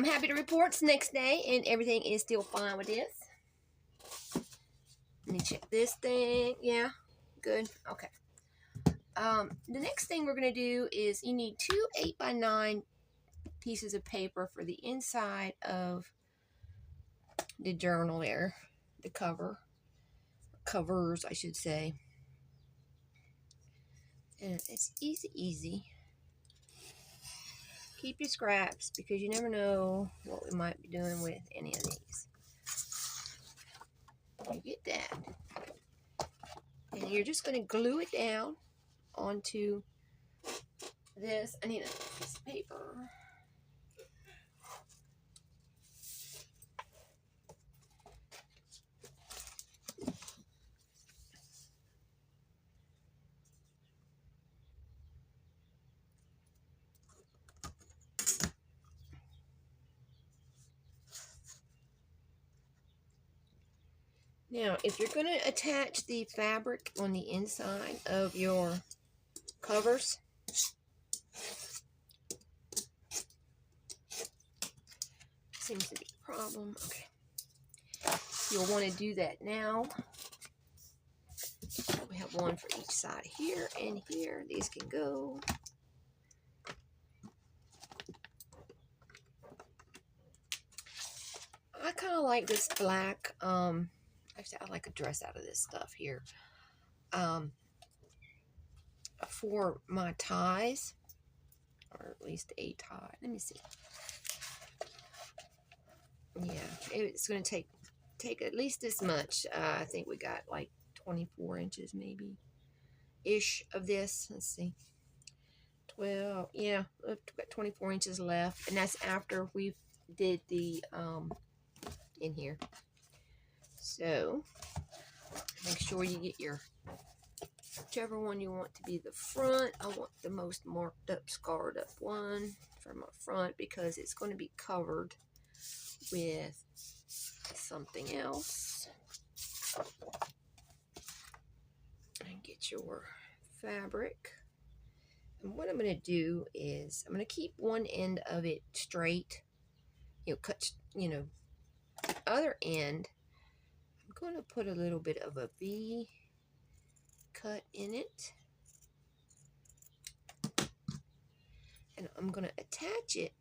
I'm happy to report it's the next day and everything is still fine with this. Let me check this thing. Yeah, good. Okay. The next thing we're going to do is you need 2 8x9 pieces of paper for the inside of the journal there. The covers, I should say. And it's easy. Keep your scraps because you never know what we might be doing with any of these. You get that. And you're just going to glue it down onto this. I need a piece of paper. Now, if you're going to attach the fabric on the inside of your covers, seems to be a problem. Okay. You'll want to do that now. We have one for each side here and here. These can go. I kind of like this black, actually I like a dress out of this stuff here, for my ties, or at least a tie. Let me see. Yeah, it's going to take at least this much. I think we got like 24 inches maybe ish of this. Let's see. 12, yeah, we've got 24 inches left, and that's after we did the in here. So make sure you get your whichever one you want to be the front. I want the most marked up, scarred up one for my front because it's going to be covered with something else. And get your fabric. And what I'm going to do is I'm going to keep one end of it straight. Cut, the other end. I'm going to put a little bit of a V cut in it. And I'm going to attach it,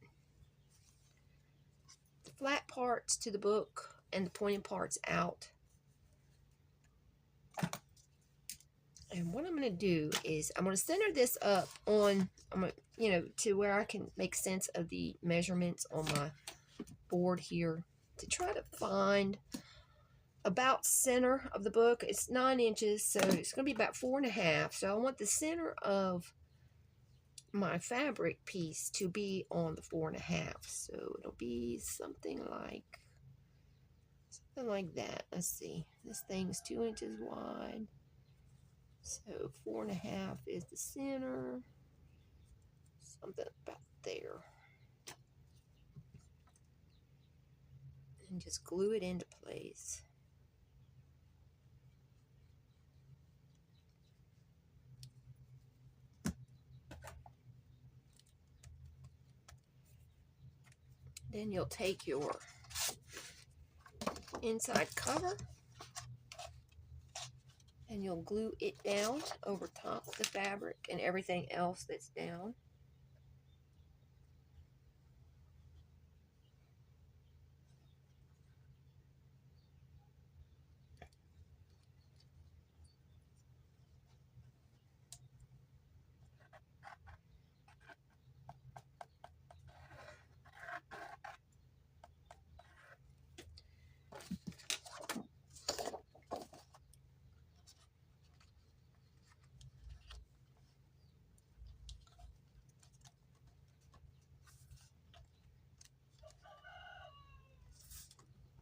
the flat parts to the book and the pointed parts out. And what I'm going to do is I'm going to center this up on, to where I can make sense of the measurements on my board here to try to find about center of the book. It's 9 inches, so it's going to be about 4.5. So I want the center of my fabric piece to be on the 4.5. So it'll be something like that. Let's see. This thing's 2 inches wide. So 4.5 is the center. Something about there. And just glue it into place. Then you'll take your inside cover and you'll glue it down over top of the fabric and everything else that's down.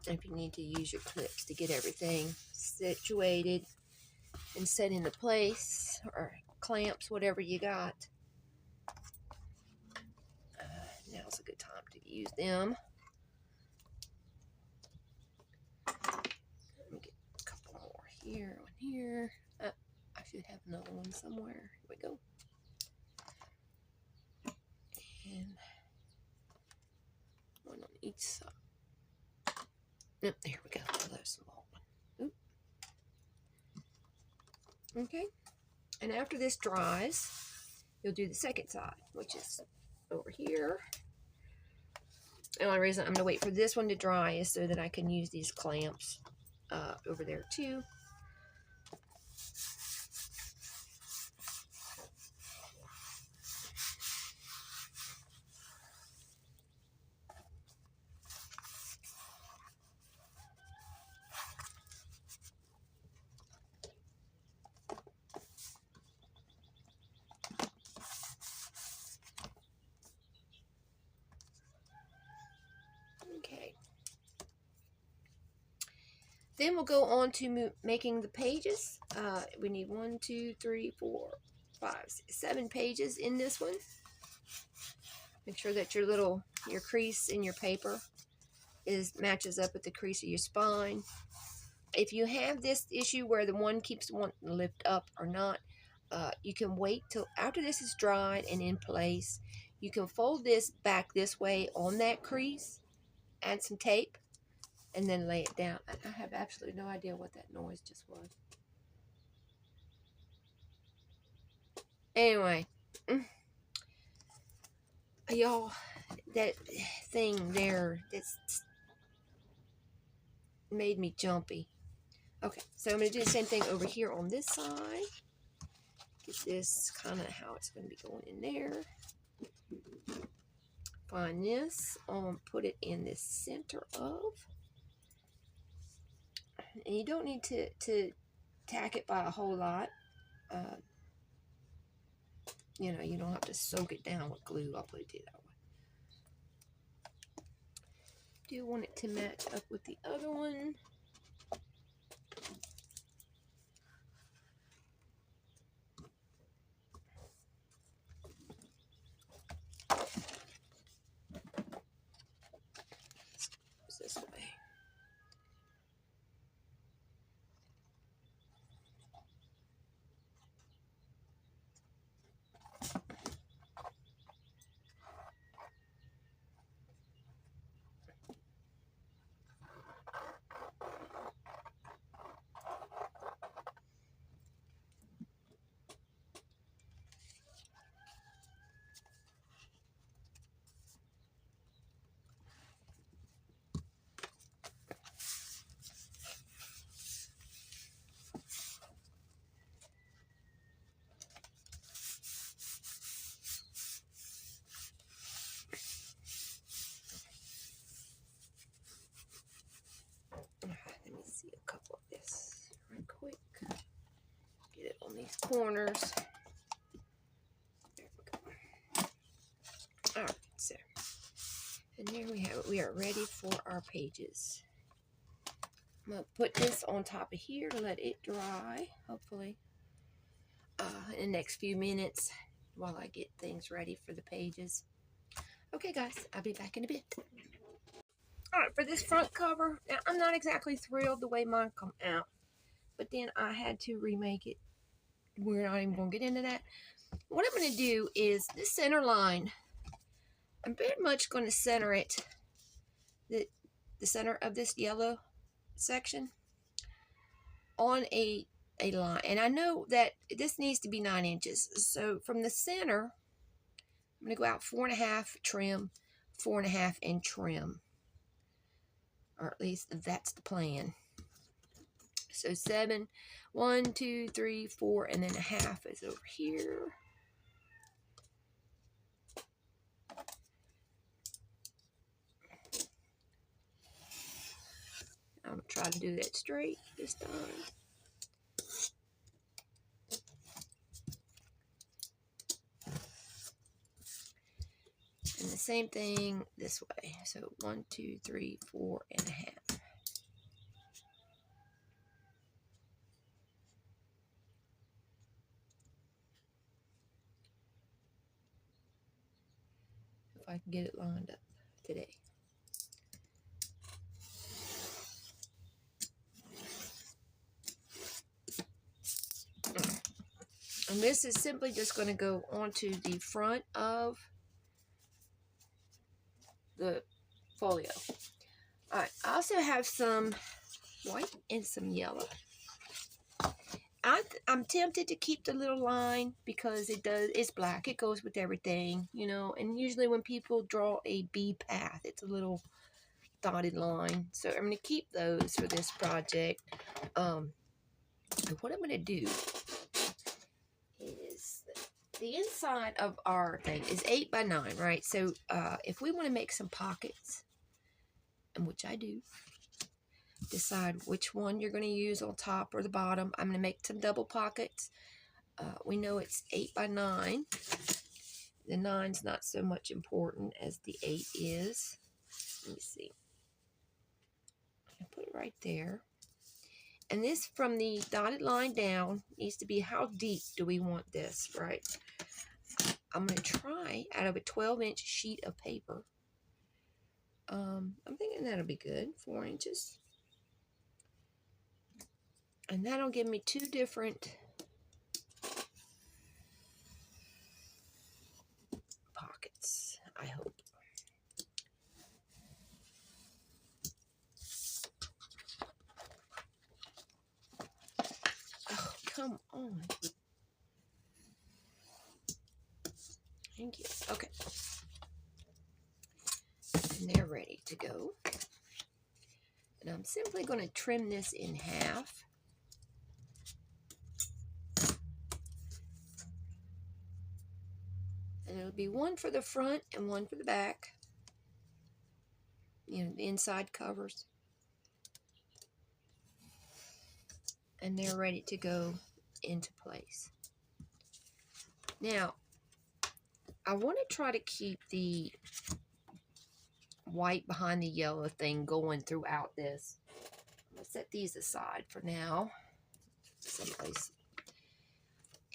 If you need to use your clips to get everything situated and set into place, or clamps, whatever you got, now's a good time to use them. Let me get a couple more here, one here. I should have another one somewhere. Here we go. And one one on each side. Oh, there we go. That's the long one. Oop. Okay. And after this dries, you'll do the second side, which is over here. The only reason I'm going to wait for this one to dry is so that I can use these clamps over there too. Okay. Then we'll go on to making the pages. We need 1, 2, 3, 4, 5, 6, 7 pages in this one. Make sure that your crease in your paper matches up with the crease of your spine. If you have this issue where the one keeps wanting to lift up or not, you can wait till after this is dried and in place. You can fold this back this way on that crease, add some tape, and then lay it down. I have absolutely no idea what that noise just was. Anyway, y'all, that thing there, it's made me jumpy. Okay, so I'm going to do the same thing over here on this side. Get this kind of how it's going to be going in there. Find this, put it in the center of. And you don't need to tack it by a whole lot. You know, you don't have to soak it down with glue. I'll put it that way. Do want it to match up with the other one. This way. Let me see a couple of this real quick. Get it on these corners. There we go. Alright, so. And there we have it. We are ready for our pages. I'm going to put this on top of here to let it dry, hopefully, in the next few minutes while I get things ready for the pages. Okay, guys, I'll be back in a bit. Alright, for this front cover, now I'm not exactly thrilled the way mine come out, but then I had to remake it. We're not even going to get into that. What I'm going to do is this center line, I'm very much going to center it, the center of this yellow section, on a line. And I know that this needs to be 9 inches. So from the center, I'm going to go out 4.5, trim, 4.5, and trim. Or at least that's the plan. So 7, 1, 2, 3, 4, and then a half is over here. I'm going to try to do that straight this time. And the same thing this way. So 1, 2, 3, 4 and a half. If I can get it lined up today. And this is simply just going to go onto the front of the folio. All right, I also have some white and some yellow. I'm tempted to keep the little line because it's black. It goes with everything, you know. And usually when people draw a bee path, it's a little dotted line. So I'm going to keep those for this project. And what I'm going to do is the inside of our thing is 8 by 9, right? So if we want to make some pockets, and which I do, decide which one you're going to use on top or the bottom. I'm going to make some double pockets. We know it's 8 by 9. The 9's not so much important as the 8 is. Let me see. I put it right there. And this, from the dotted line down, needs to be how deep do we want this, right? I'm going to try out of a 12-inch sheet of paper. I'm thinking that'll be good, 4 inches. And that'll give me 2 different pockets, I hope. Oh, come on. Thank you. Okay. And they're ready to go. And I'm simply going to trim this in half. And it'll be one for the front and one for the back. You know, the inside covers. And they're ready to go into place. Now, I want to try to keep the white behind the yellow thing going throughout this. I'm going to set these aside for now. Someplace.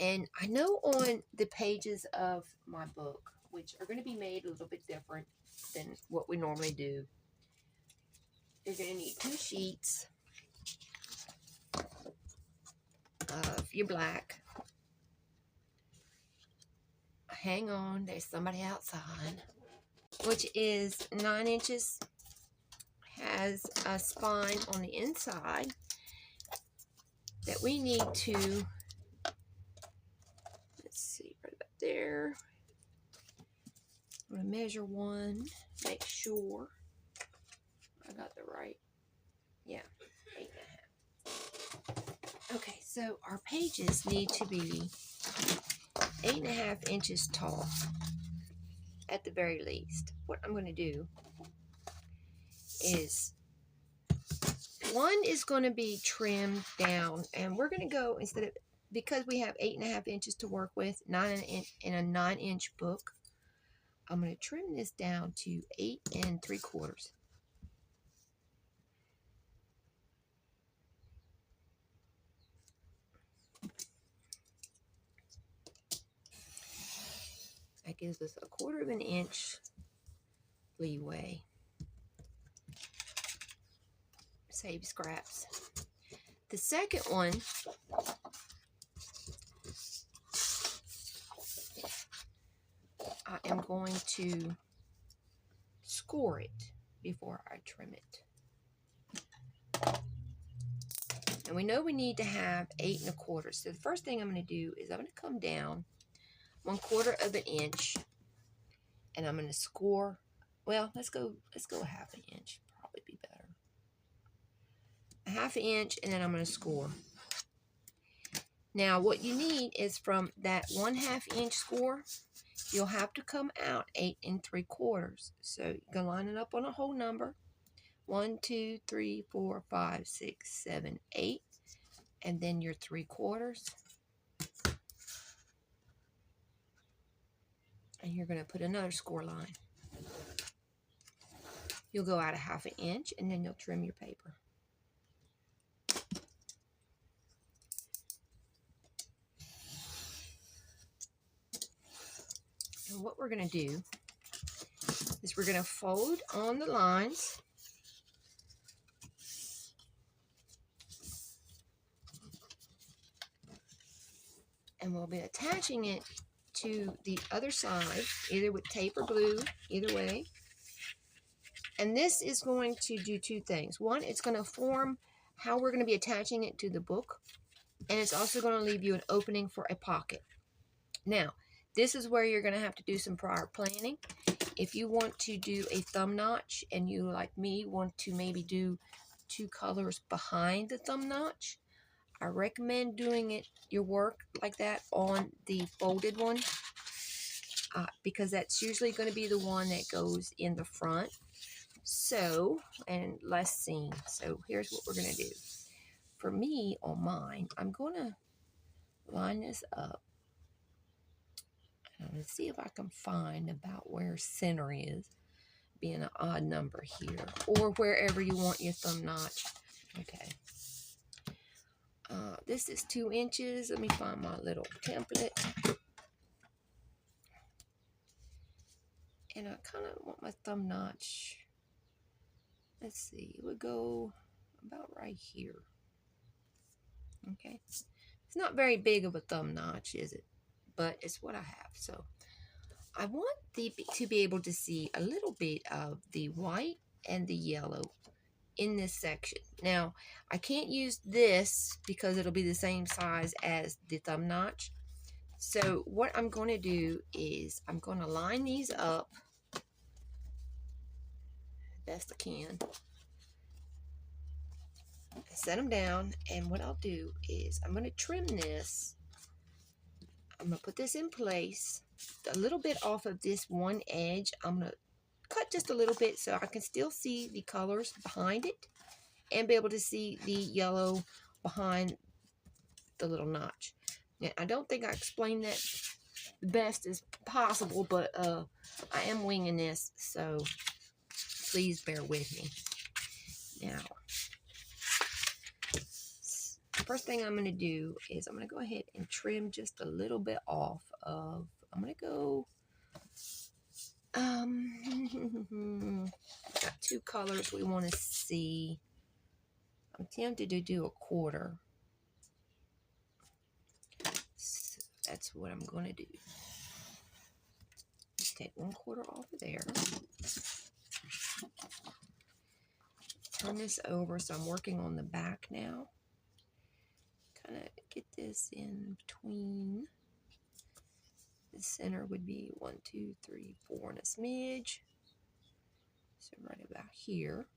And I know on the pages of my book, which are going to be made a little bit different than what we normally do, you're going to need 2 sheets of your black. Hang on, there's somebody outside. Which is 9 inches, has a spine on the inside that we need to, let's see, right about there. I'm going to measure one, make sure I got the right, yeah, 8.5. Okay, so our pages need to be 8.5 inches tall at the very least. What I'm going to do is one is going to be trimmed down, and we're going to go, instead of, because we have 8.5 inches to work with, 9 in a 9-inch book, I'm going to trim this down to 8 3/4. That gives us 1/4 inch leeway. Save scraps. The second one, I am going to score it before I trim it. And we know we need to have 8 1/4. So the first thing I'm going to do is I'm going to come down 1/4 inch, and I'm going to score. Well, let's go 1/2 inch. Probably be better. 1/2 inch, and then I'm going to score. Now, what you need is from that 1/2 inch score, you'll have to come out 8 3/4. So you can line it up on a whole number. 1, 2, 3, 4, 5, 6, 7, 8, and then your 3/4. And you're going to put another score line. You'll go out 1/2 inch, and then you'll trim your paper. And what we're going to do is we're going to fold on the lines. And we'll be attaching it to the other side, either with tape or glue, either way. And this is going to do two things. One, it's going to form how we're going to be attaching it to the book. And it's also going to leave you an opening for a pocket. Now, this is where you're going to have to do some prior planning. If you want to do a thumb notch and you, like me, want to maybe do 2 colors behind the thumb notch, I recommend doing your work like that on the folded one, because that's usually going to be the one that goes in the front. So, and less seen. So here's what we're going to do. For me, on mine, I'm going to line this up. Let's see if I can find about where center is, being an odd number here, or wherever you want your thumb notch. Okay. This is 2 inches. Let me find my little template. And I kind of want my thumb notch. Let's see. It would go about right here. Okay. It's not very big of a thumb notch, is it? But it's what I have. So I want to be able to see a little bit of the white and the yellow in this section. Now, I can't use this because it'll be the same size as the thumb notch. So what I'm going to do is I'm going to line these up best I can. Set them down, and what I'll do is I'm going to trim this. I'm going to put this in place a little bit off of this one edge. I'm going to cut just a little bit so I can still see the colors behind it and be able to see the yellow behind the little notch. Now, I don't think I explained that the best as possible, but I am winging this, so please bear with me. Now, the first thing I'm going to do is I'm going to go ahead and trim just a little bit off of, I'm going to go, got 2 colors we want to see. I'm tempted to do 1/4. So that's what I'm going to do. Take 1/4 off of there. Turn this over, so I'm working on the back now. Kind of get this in between. The center would be 1, 2, 3, 4 and a smidge. So right about here.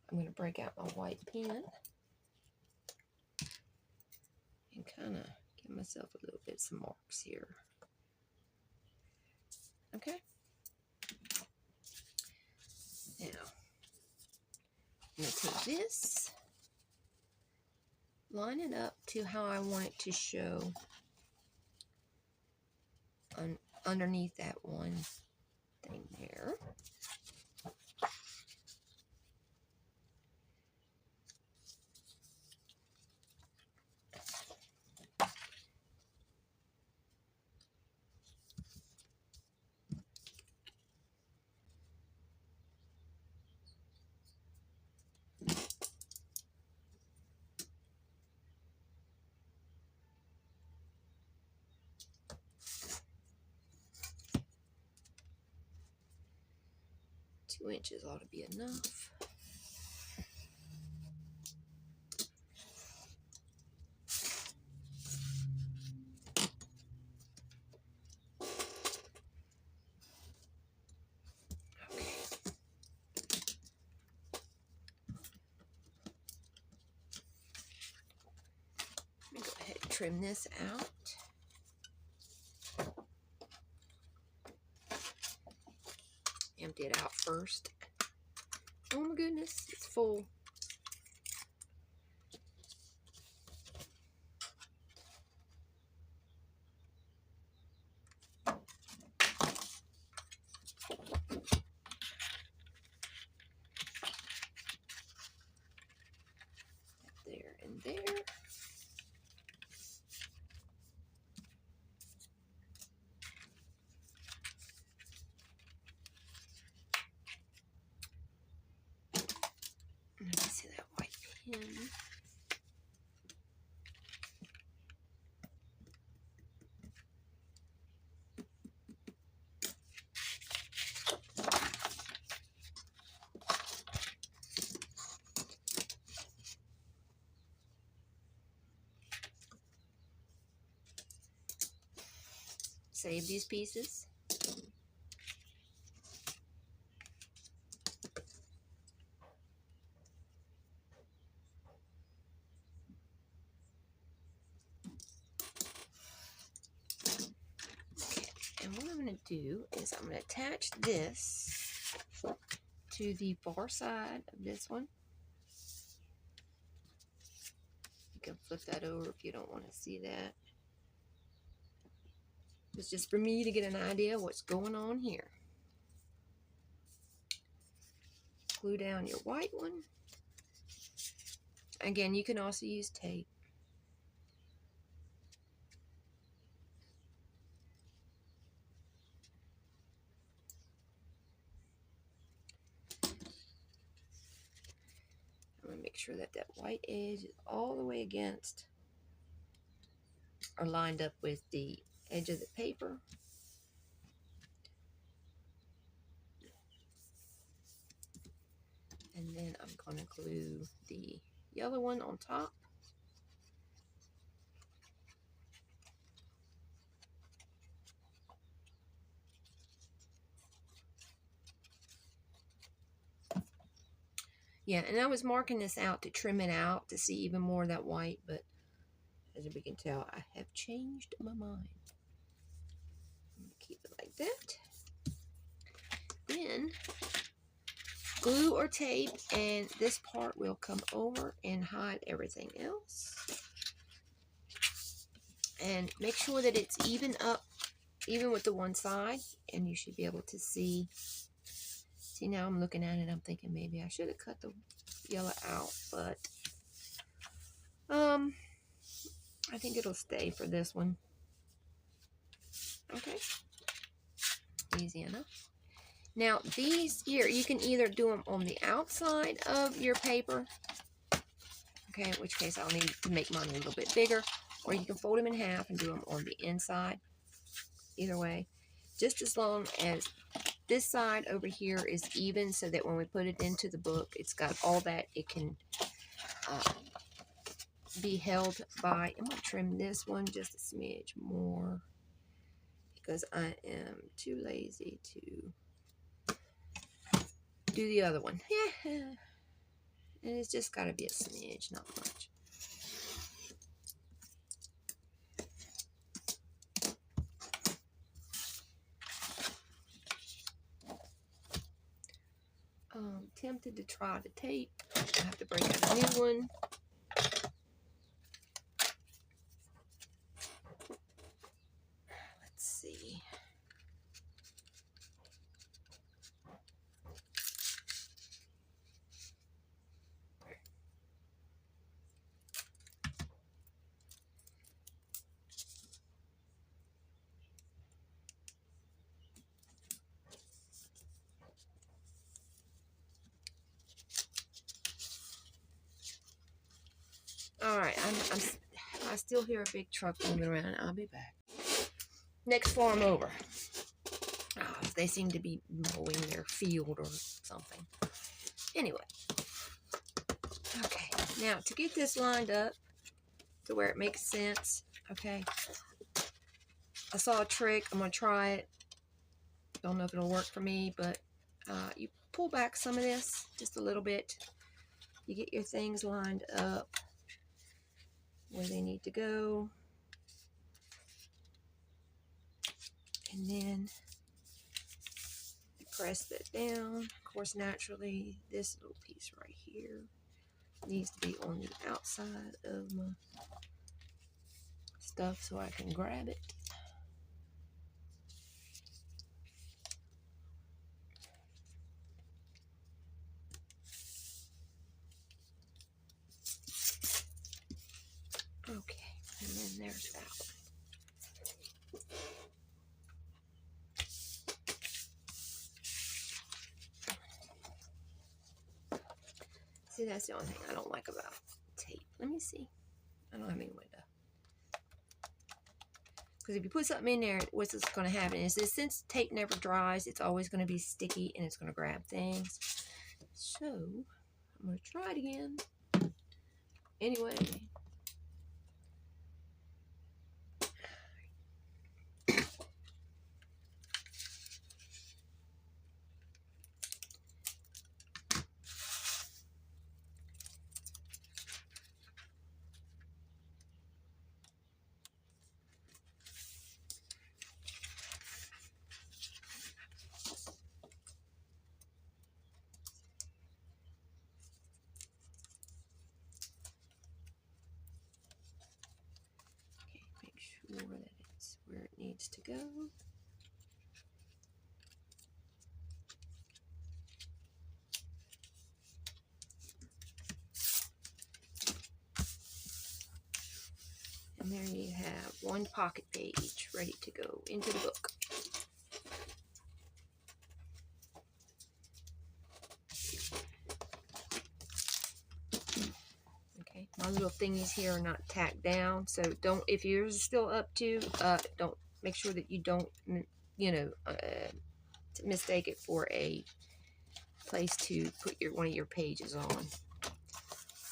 I'm going to break out my white pen and kind of give myself a little bit some marks here. Okay. Now, I'm going to take this, line it up to how I want it to show underneath that one thing there. Two inches ought to be enough. Trim this out. Empty it out first. Oh my goodness, it's full. There and there. Let me see that white pen. save these pieces. And what I'm going to do is I'm going to attach this to the far side of this one. You can flip that over if you don't want to see that. It's just for me to get an idea of what's going on here. Glue down your white one. Again, you can also use tape. I'm going to make sure that that white edge is all the way against or lined up with the edge of the paper. And then I'm going to glue the yellow one on top. Yeah, and I was marking this out to trim it out to see even more of that white, but as we can tell, I have changed my mind. I'm going to keep it like that. Then glue or tape, and this part will come over and hide everything else. And make sure that it's even up, even with the one side, and you should be able to see. See, now I'm looking at it, I'm thinking maybe I should have cut the yellow out, but I think it'll stay for this one. Okay, easy enough. Now these here, you can either do them on the outside of your paper, okay, in which case I'll need to make mine a little bit bigger, or you can fold them in half and do them on the inside. Either way, just as long as this side over here is even, so that when we put it into the book, it's got all that it can be held by. I'm going to trim this one just a smidge more because I am too lazy to do the other one. Yeah, and it's just got to be a smidge, not much. Tempted to try the tape. I have to break out a new one. Let's see. All right, I still hear a big truck moving around. I'll be back. Next farm over. Oh, they seem to be mowing their field or something. Anyway. Okay, now to get this lined up to where it makes sense, okay, I saw a trick. I'm going to try it. Don't know if it'll work for me, but you pull back some of this, just a little bit. You get your things lined up where they need to go. And then you press that down. Of course, naturally, this little piece right here needs to be on the outside of my stuff so I can grab it. Okay, and then there's that one. See, that's the only thing I don't like about tape. Let me see. I don't have any window. Because if you put something in there, what's going to happen is that since tape never dries, it's always going to be sticky and it's going to grab things. So, I'm going to try it again. Anyway. needs to go. And there you have one pocket page ready to go into the book. Okay, my little thingies here are not tacked down, so don't, if yours is still up to, don't, make sure that you don't, you know, mistake it for a place to put one of your pages on.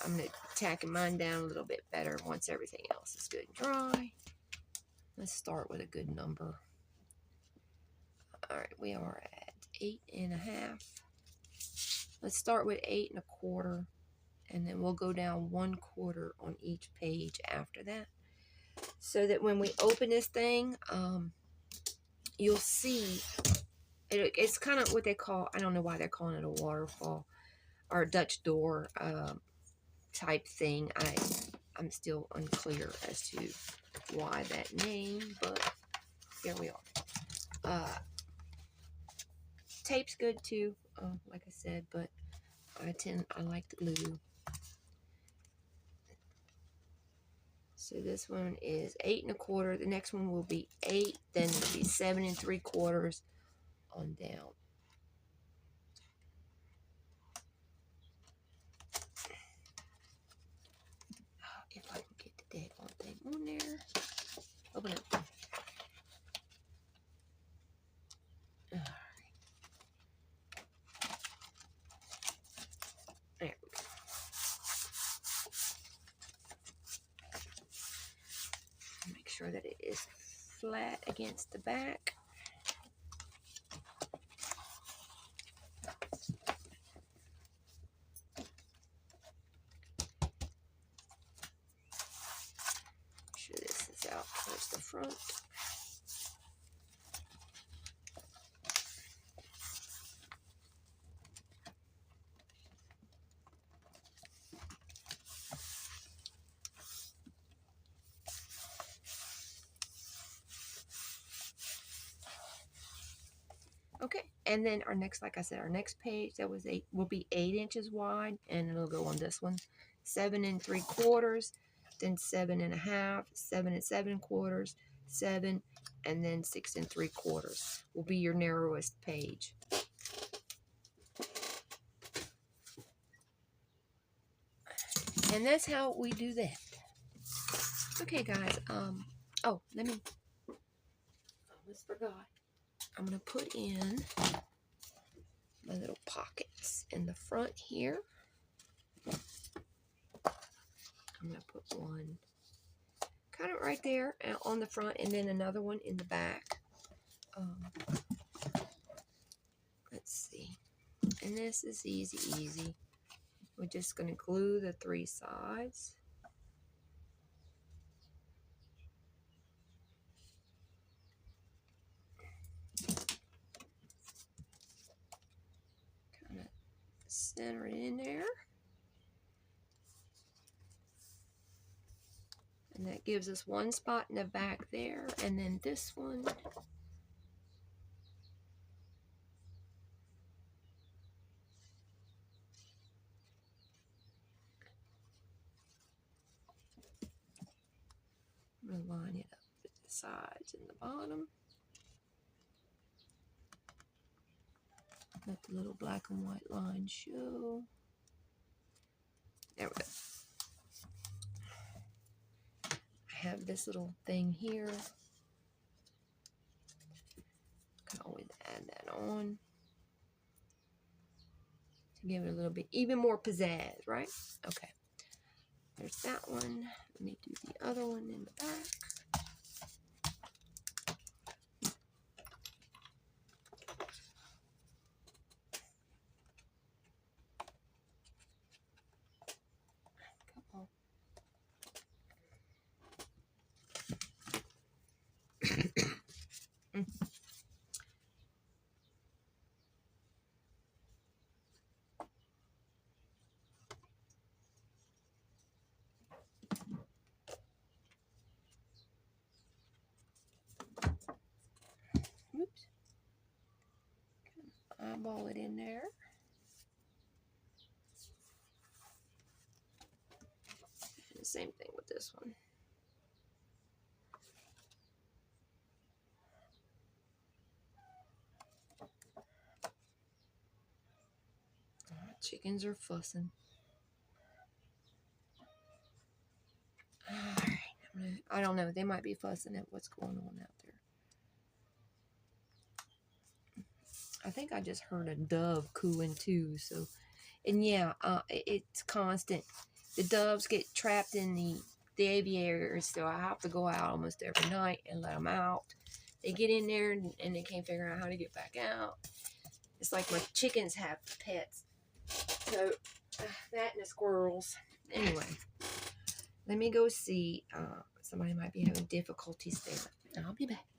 I'm going to tack mine down a little bit better once everything else is good and dry. Let's start with a good number. All right, we are at 8.5. Let's start with 8 1/4, and then we'll go down 1/4 on each page after that, so that when we open this thing, you'll see it's kind of what they call, I don't know why they're calling it a waterfall or a Dutch door type thing. I'm still unclear as to why that name, but here we are. Tape's good too, like I said, but I like the glue. So this one is 8 1/4. The next one will be 8, then it'll be 7 3/4 on down. If I can get the daggone thing on there. Open it. Alright. There we go. Make sure that it is flat against the back. Make sure this is out towards the front. Okay, and then our next, like I said, our next page that was 8 will be 8 inches wide, and it'll go on this one, 7 3/4, then 7 1/2, 7 7/4, 7, and then 6 3/4 will be your narrowest page. And that's how we do that. Okay, guys. Oh, let me. I almost forgot. I'm gonna put in my little pockets in the front here. I'm going to put one kind of right there on the front, and then another one in the back. Let's see. And this is easy. We're just going to glue the 3 sides. Kind of center it in there. And that gives us one spot in the back there, and then this one. I'm going to line it up with the sides and the bottom. Let the little black and white line show. There we go. I have this little thing here. Can always add that on to give it a little bit even more pizzazz, right? Okay. There's that one. Let me do the other one in the back. eyeball it in there. And the same thing with this one. Chickens are fussing. All right, I don't know. They might be fussing at what's going on out there. I think I just heard a dove cooing too. So, and yeah, it's constant. The doves get trapped in the aviaries, so I have to go out almost every night and let them out. They get in there and they can't figure out how to get back out. It's like my chickens have pets. So, that and the squirrels. Anyway, let me go see. Somebody might be having difficulties there. I'll be back.